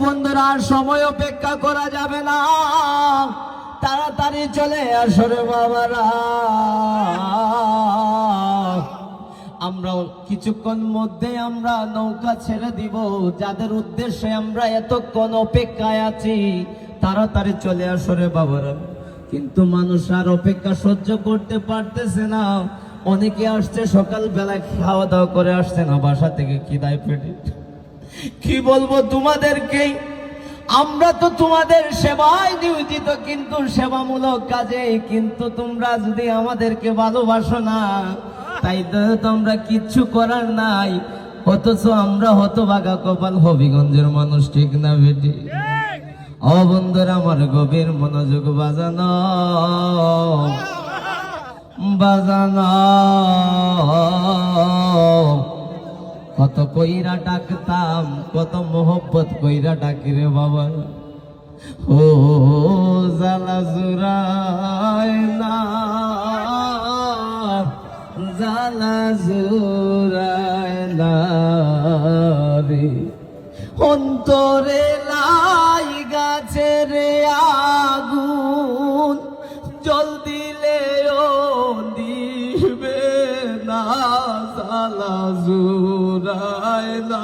বন্ধুরা, আর সময় অপেক্ষা করা যাবে না, তাড়াতাড়ি চলে আসো রে বাবারা। আমরা কিছুক্ষণ মধ্যে আমরা নৌকা ছেড়ে দিব। যাদের উদ্দেশ্যে আমরা এতক্ষণ অপেক্ষায় আছি, তাড়াতাড়ি চলে আসো রে বাবারা। কিন্তু মানুষ আর অপেক্ষা সহ্য করতে পারতেছে না। অনেকে আসছে সকালবেলা, খাওয়া দাওয়া করে আসছে না বাসা থেকে, খিদায় পেটে। কি বলবো তোমাদেরকে, আমরা তো তোমাদের সেবায় নিয়োজিত, কিন্তু সেবামূলক কাজে। কিন্তু তোমরা যদি আমাদেরকে ভালোবাসো না, তাই তো তোমরা কিচ্ছু করার নাই। অথচ আমরা হতভাগা কপাল হবিগঞ্জের মানুষ, ঠিক না বেটি? ও বন্ধুরা আমার, গভীর মনোযোগ বাজানো বাজানো। কত কইরা ডাকতাম, কত মোহব্বত কইরা ডাকি রে বাবা। ও জালা জুরায় না, জালা জুরায় না রে। অন্তরে লাই গাছে রে আগুন, জল দিলেও নিবে না, জালা জুরায় না।